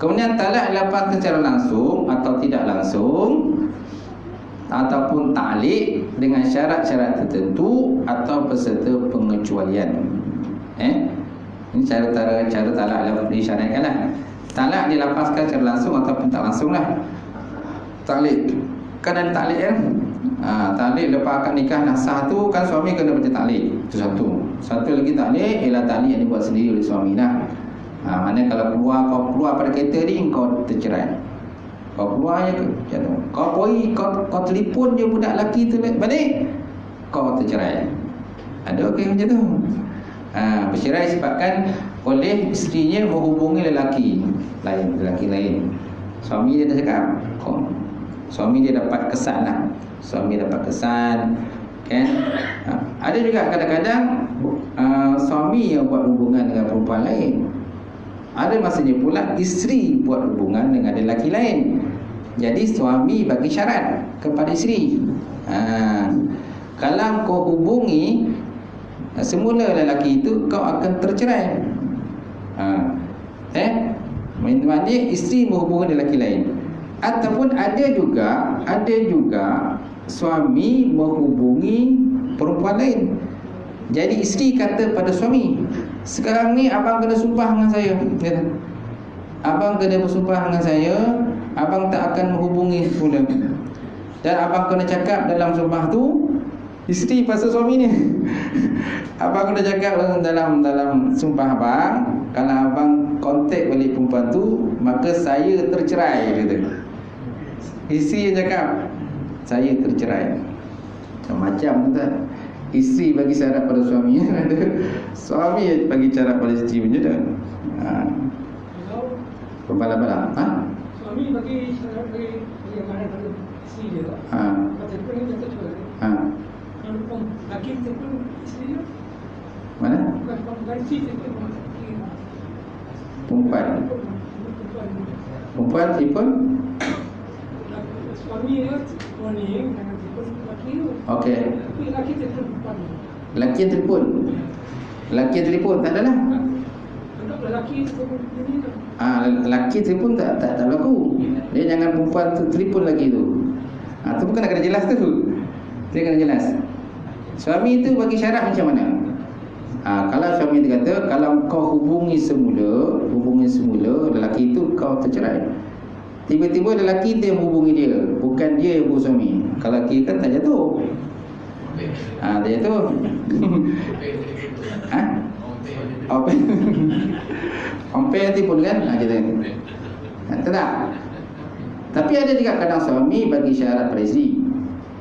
Kemudian talak dilafazkan secara langsung atau tidak langsung, ataupun ta'liq dengan syarat-syarat tertentu atau beserta pengecualian. Ini cara talak disyaratkan lah. Talak dilafazkan secara langsung ataupun tak langsung lah. Ta'liq, kan ada ta'liq kan? Ta'liq lepas akad nikah dah sah tu kan suami kena baca ta'liq. Itu satu lagi ta'liq ialah ta'liq yang dibuat sendiri oleh suami lah. Mana kalau kau keluar pada kereta ni, kau tercerai. Kau keluar je jatuh. Kau pergi, kau telefon je budak lelaki tu balik, kau tercerai. Ada okey macam tu. Bercerai sebabkan oleh isterinya menghubungi lelaki lain. Suami dia dah cakap, suami dia dapat kesan lah. Suami dapat kesan kan. Ada juga kadang-kadang suami yang buat hubungan dengan perempuan lain. Ada masanya pula isteri buat hubungan dengan lelaki lain. Jadi suami bagi syarat kepada isteri, kalau kau hubungi semula lelaki itu, kau akan tercerai. Maknanya isteri menghubungi lelaki lain. Ataupun ada juga suami menghubungi perempuan lain. Jadi isteri kata pada suami, sekarang ni abang kena sumpah dengan saya. Abang kena bersumpah dengan saya, abang tak akan menghubungi pula. Dan abang kena cakap dalam sumpah tu, isteri pasal suami ni. Abang kena cakap dalam sumpah abang, kalau abang kontak balik perempuan tu, maka saya tercerai, kata. Isteri yang cakap, saya tercerai. Macam tu tak? Isteri bagi syarat pada suami, suami bagi syarat pada isteri punya dah. Pembala-bala. Suami bagi syarat bagi amaran pada isteri dia tak? Kata pun dia tak cuba. Kalau laki telefon isteri dia? Mana? Bukan isteri telefon laki. Perempuan telefon? Suami dia warning dengan telefon laki tu. Okey. Tapi laki telefon perempuan. Laki yang telefon tak adalah. Lelaki telefon ini tu. Lelaki telefon tak berlaku. Dia jangan perempuan tu telefon lagi tu. Tu bukan kena jelas tu. Dia kena jelas. Suami tu bagi syarat macam mana? Kalau suami tu kata, kalau kau hubungi semula lelaki tu, kau tercerai. Tiba-tiba lelaki tu yang hubungi dia, bukan dia yang hubungi suami. Kalau lelaki kan tak jatuh. Tak jatuh. Ompel tipu kan? Kita. Tak. Tapi ada juga kadang suami bagi syarat pada isteri.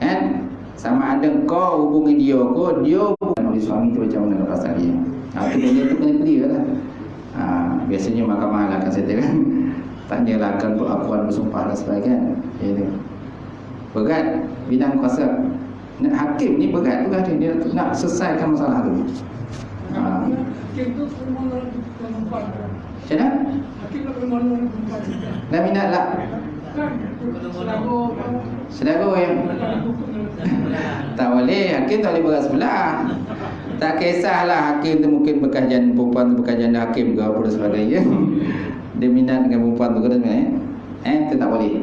Kan? Sama ada kau hubungi dia ke, dia bukan oleh suami tu macam mana perasaan dia. Benda tu kena clear lah. Biasanya mahkamah lah akan settlekan. Tanyalah akan pengakuan bersumpah dan sebagainya. Berat bidang kuasa. Hakim ni berat juga dia nak selesaikan masalah tu. Hakim tu semua orang perempuan. Macam mana? Hakim nak kena orang perempuan. Dah minat lah. Kan? Selangor. Sedangkan yang tak boleh, hakim tak boleh berat sebelah. Tak kisahlah hakim tu mungkin bekas janda, perempuan tu bekas janda hakim ke apa dan sebagainya. Dia minat dengan perempuan tu ke sebenarnya. Itu tak boleh.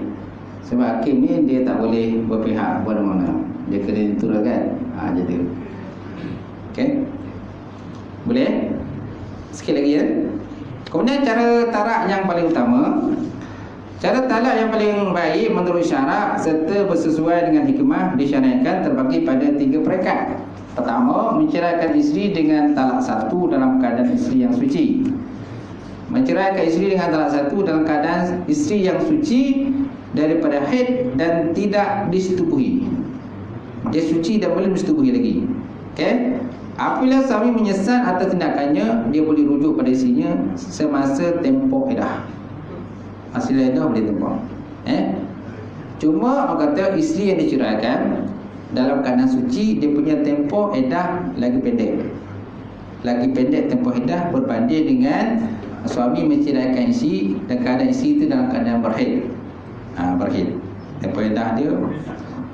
Sebab hakim ni dia tak boleh berpihak kepada mana. Dia kena diturunkan. Jadi. Okey. Boleh? Sikit lagi ya. Kemudian cara tarak yang paling utama, cara talak yang paling baik menurut syarak serta bersesuaian dengan hikmah disyariatkan terbagi pada 3 peringkat. Pertama, menceraikan isteri dengan talak 1 dalam keadaan isteri yang suci. Menceraikan isteri dengan talak 1 dalam keadaan isteri yang suci daripada haid dan tidak disetubuhi. Dia suci dan belum disetubuhi lagi. Okey? Apabila suami menyesal atas tindakannya, dia boleh rujuk pada isterinya semasa tempoh iddah. Hasil iddah boleh tempoh. Cuma orang kata isteri yang diceraikan dalam keadaan suci, dia punya tempoh iddah lagi pendek. Lagi pendek tempoh iddah berbanding dengan suami menceraikan isteri dan keadaan isteri itu dalam keadaan berhaid. Berhaid. Tempoh iddah dia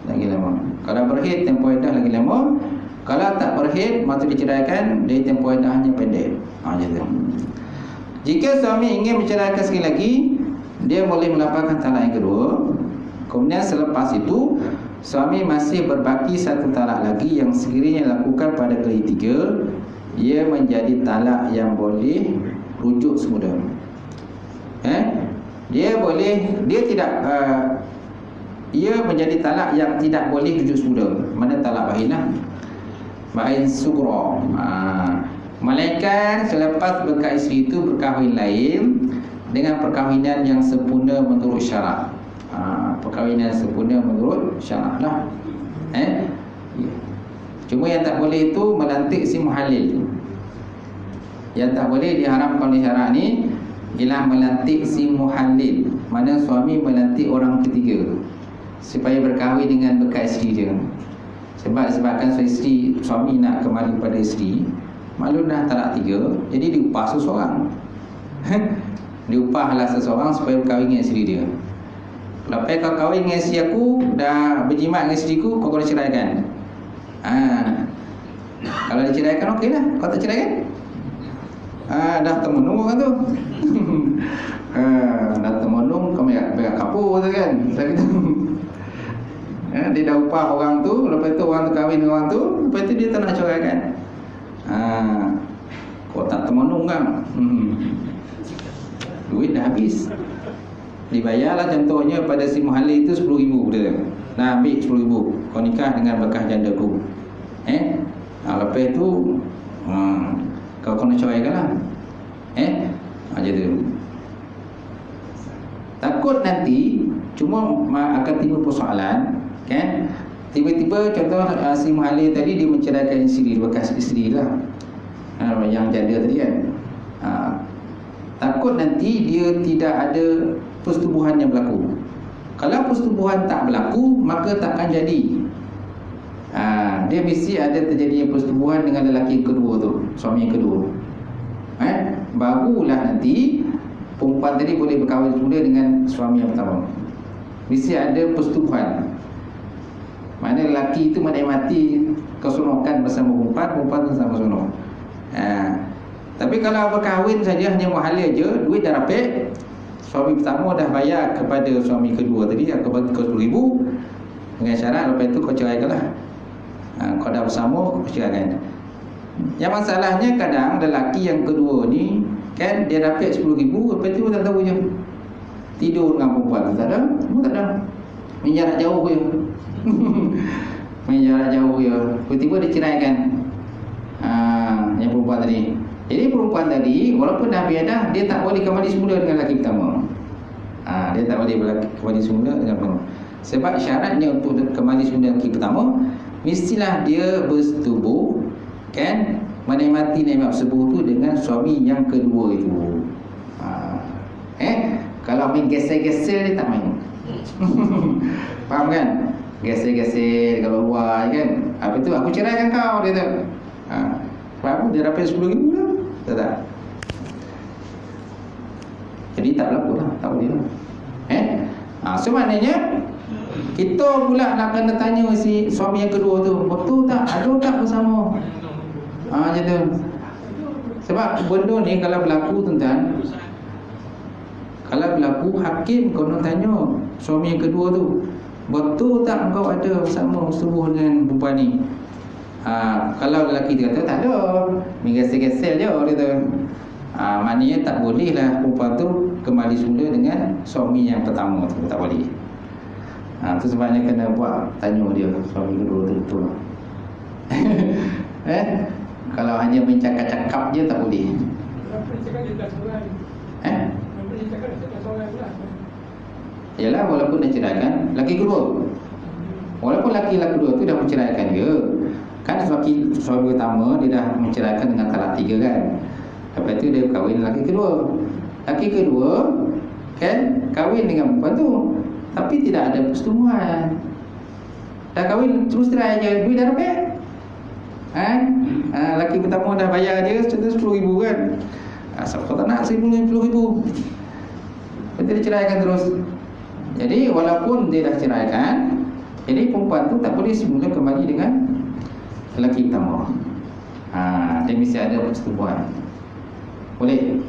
lagi lama. Kalau berhaid, tempoh iddah lagi lama. Kalau tak berhaid, masa diceraikan, dia tempoh iddahnya pendek. Macam tu. Jika suami ingin menceraikan sekali lagi, dia boleh melapangkan talak yang kedua. Kemudian selepas itu, suami masih berbaki 1 talak lagi yang sekiranya lakukan pada kali 3, ia menjadi talak yang boleh rujuk semula. Dia menjadi talak yang tidak boleh rujuk semula. Mana talak bainah? Bain sugra. Melainkan selepas bekas isteri itu berkahwin lain dengan perkahwinan yang sempurna menurut syarak. Perkahwinan sempurna menurut syarak lah. Cuma yang tak boleh itu melantik si muhalil. Yang tak boleh diharamkan oleh syarak ni ialah melantik si muhalil. Mana suami melantik orang ketiga supaya berkahwin dengan bekas isteri dia. Sebabkan suami nak kembali pada isteri, maklum dah talak 3, jadi diupah seseorang. Diupahlah seseorang supaya berkahwin dengan isteri dia. Lepas kau kahwin dengan isteri aku, dah berjimat dengan isteri aku, kau kena ceraikan. Kalau diceraikan okey lah. Kau tak ceraikan, dah termenung kan tu. Dah termenung, kau pegang kapur tu kan. Dia dah upah orang tu, lepas tu orang tu kahwin dengan orang tu, lepas tu dia tak nak ceraikan. Kau tak termenung kan? Duit dah habis. Dibayarlah contohnya pada si muhalil itu 10,000 dia. Nah, ambil 10,000. Kau nikah dengan bekas janda ku. Lepas tu kau kena ceraikan lah. Macam tu. Takut nanti cuma akan timbul persoalan, kan? Tiba-tiba contoh si muhalil tadi dia menceraikan isteri, bekas isteri lah, yang janda tadi kan. Takut nanti dia tidak ada persetubuhan yang berlaku. Kalau persetubuhan tak berlaku, maka takkan jadi. Dia mesti ada terjadinya persetubuhan dengan lelaki yang kedua tu, suami yang kedua. Barulah nanti perempuan tadi boleh berkahwin semula dengan suami yang pertama. Mesti ada persetubuhan. Mana lelaki itu menikmati keseronokan bersama perempuan, perempuan tu sama seronok. Tapi kalau berkahwin saja hanya muhalil je, duit dah rapik, suami pertama dah bayar kepada suami kedua tadi, aku bagi kau 10,000 dengan syarat lepas itu kau ceraikan lah. Kau dah bersama, kau ceraikan. Yang masalahnya kadang lelaki yang kedua ni kan, dia dapat 10,000, lepas tu tak tahu je tidur dengan perempuan. Tak ada, tak ada. Main jarak jauh je. Main jarak jauh je. Tiba-tiba dia ceraikan yang perempuan tadi. Jadi perempuan tadi walaupun dah biadah, dia tak boleh kembali semula dengan lelaki pertama. Dia tak boleh kembali semula dengan pertama. Sebab syaratnya untuk kembali semula dengan lelaki pertama, mestilah dia bersetubuh, kan, menikmati nikmat sebuah tu dengan suami yang kedua itu. Kalau main geser-geser dia tak main. Faham kan? Geser-geser kalau luar kan. Apa tu, aku ceraikan kau, dia tu. Sebab apa? Dia dapat 10,000 lah. Tak. Jadi tak berlaku lah, tak boleh lah. So maknanya kita pula nak kena tanya si suami yang kedua tu, betul tak? Ada tak bersama? Macam tu. Sebab benda ni kalau berlaku tuan-tuan, kalau berlaku, hakim kena tanya suami yang kedua tu, betul tak kau ada bersama setubuh dengan perempuan ni? Kalau lelaki dia kata tak ada, menggesel-gesel je dia tu, maknanya tak boleh lah perempuan tu kembali semula dengan suami yang pertama tu, tak boleh. Tu sebabnya kena buat tanya dia suami kedua tu betul. Kalau hanya mencakap-cakap je tak boleh. Yalah, walaupun dah ceraikan laki kedua, walaupun laki kedua tu dah menceraikan dia, kan suami pertama dia dah menceraikan dengan talak 3 kan. Lepas tu dia kahwin laki kedua. Laki kedua kan kahwin dengan perempuan tu, tapi tidak ada persetubuhan. Dah kahwin terus cerai je, duit dah dapat. Laki pertama dah bayar dia 10,000 kan. Siapa tak nak 10,000. Lepas tu dia ceraikan terus. Jadi walaupun dia dah ceraikan, jadi perempuan tu tak boleh semula kembali dengan lelaki pertama. Dia mesti ada persetubuhan. Boleh?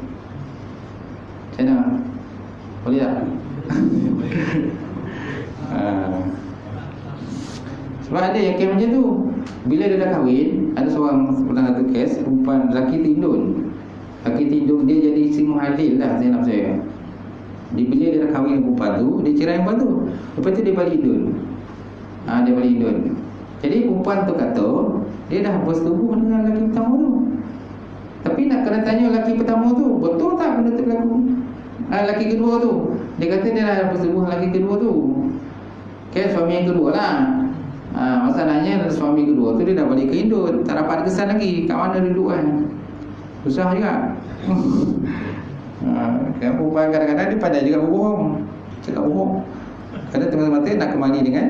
Macam mana? Boleh tak? Sebab ada yang kes macam tu. Bila dia dah kahwin, ada seorang pernah satu kes, perempuan lelaki tindun. Lelaki tindun dia jadi isteri muhalil lah, saya nak percaya. Bila dia dah kahwin dengan perempuan tu, dia cerai perempuan tu. Lepas tu dia balik indun. Dia balik indun. Jadi perempuan tu kata dia dah bersetubuh dengan lelaki pertama tu. Tapi nak kena tanya lelaki pertama tu, betul tak benda tu berlaku? Lelaki kedua tu, dia kata dia dah bersetubuh lelaki kedua tu. Okay, suami yang kedua lah. Masalahnya suami kedua tu dia dah balik ke indun, tak dapat kesan lagi. Kat mana dia duduk kan? Susah juga. Kan perempuan kadang-kadang dia pandai juga berbohong, cakap bohong. Kadang teman-teman nak kembali dengan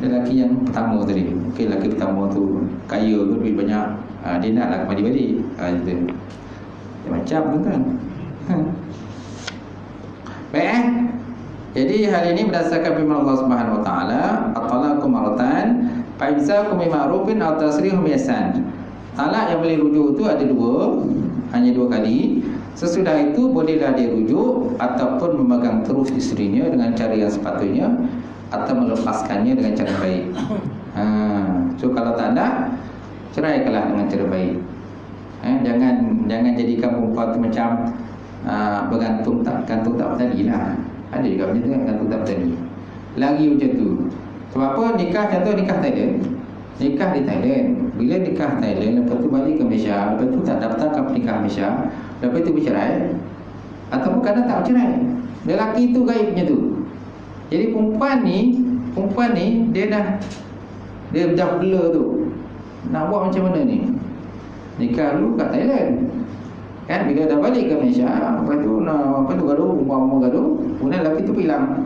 lelaki yang pertama tadi. Okey, lelaki pertama tu kaya ke, duit banyak, dia nak lah kembali balik. Gitu. Dia macam tu kan. Baik. Jadi hal ini berdasarkan firman Allah Subhanahu Wa Taala, at-talaqu marratan, fa imsakum bima'rufin aw tasrihum biihsan. Talak yang boleh rujuk itu ada dua, hanya 2 kali. Sesudah itu bolehlah dia rujuk ataupun memegang terus isterinya dengan cara yang sepatutnya, atau melepaskannya dengan cara baik. So kalau tak ada, ceraikanlah dengan cara baik. Jangan jadikan perempuan tu macam bergantung tak bertali lah. Ada juga macam tu kan, gantung tak bertali. Lagi macam tu. Sebab apa? Nikah contoh nikah Thailand. Nikah di Thailand. Bila nikah Thailand, lepas tu balik ke Malaysia, lepas tu tak daftar ke pernikahan Malaysia, lepas tu bercerai, ataupun kadang tak bercerai. Lelaki tu gaib macam tu. Jadi perempuan ni dia dah bela tu. Nak buat macam mana ni? Nikah dulu kat Thailand. Kan bila dah balik ke Malaysia, lepas tu gaduh, rumah gaduh, kemudian lelaki tu hilang.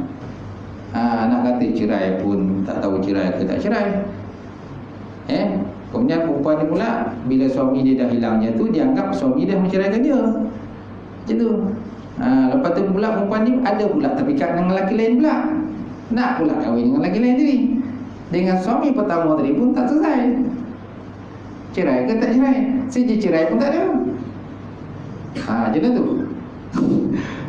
Nak kata cerai pun tak tahu cerai ke tak cerai. Kemudian perempuan ni pula, bila suami dia dah hilangnya tu, dia anggap suami dah menceraikan dia. Macam tu. Lepas tu pula perempuan ni ada pula terpikat dengan lelaki lain pula. Nak pula kahwin dengan lelaki lain tadi. Dengan suami pertama tadi pun tak selesai. Cerai ke tak cerai? Sejak cerai pun tak ada. Macam tu.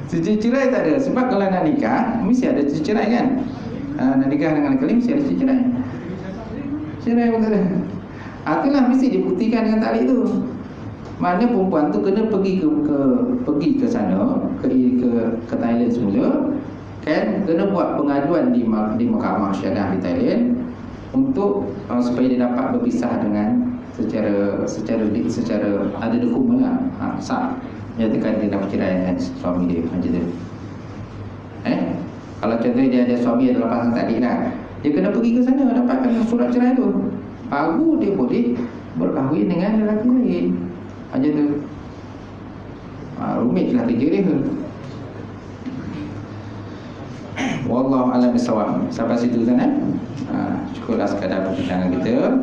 Sejak cerai tak ada. Sebab kalau nak nikah, mesti ada cerai kan. Nak nikah dengan lelaki lain, mesti ada cerai. Cerai pun tak ada. Itulah mesti dibuktikan dengan taklid tu. Maknanya perempuan tu kena pergi ke sana, ke Thailand semula, kan, kena buat pengaduan di mahkamah syariah di Thailand untuk supaya dia dapat berpisah dengan secara ada dokumen lah, sah, nyatakan dia dapat cerai dengan suami dia macam tu. Kalau contohnya dia ada suami, ada lepasan tadi lah, dia kena pergi ke sana dapatkan surat cerai tu, baru dia boleh berkahwin dengan lelaki lain. Macam tu. Rumit lah kerja dia. Wallahu a'lam bissawab. Sampai situ kan? Cukuplah sekadar perbincangan kita.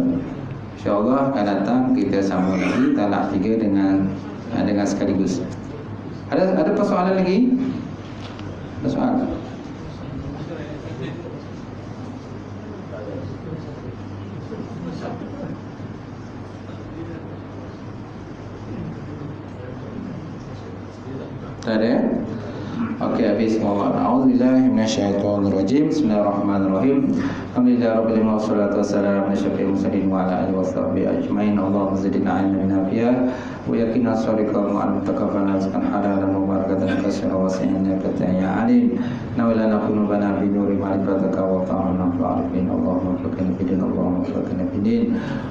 InsyaAllah akan datang kita sambung lagi talak 3 dengan sekaligus. Ada persoalan lagi? Ada soalan? Tak ada? Okey, habis semua. A'udzubillahi minasyaitonirrajim. Bismillahirrahmanirrahim. Alhamdulillahirabbil alamin wassalatu wassalamu ala asyrofil mursalin wa ala alihi washabbihi ajmain. Allahumma zidna ilman nafi'a wa yaqina as-sadiqa ma'al taqabbal rizqan halalan mubarakatan katsiran wasi'an innaka ya alim. Nawala qulubana bi nuri ma'rifatika wa ta'ala fa'arifin. Allahumma fakina bidin, Allahumma fakina bidin.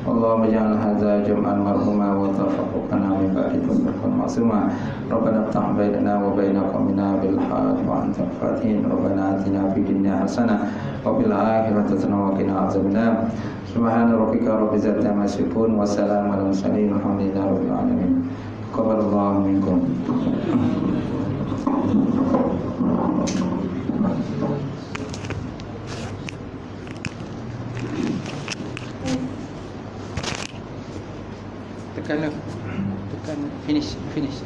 Allahumma ja'al hadza jam'an marhuma wa tafaqqana min ba'di tafaqqan ma'suma. Rabbana iftah bainana wa baina qaumina bil haq wa anta al-fatihin. Rabbana atina fid dunya hasanah wa fil akhirati hasanah wa qina adzabannar. Subhana rabbika rabbil izzati amma yasifun wa salamun alal mursalin walhamdulillahi rabbil alamin. Taqabbalallahu minkum. Tekan finish. Finish.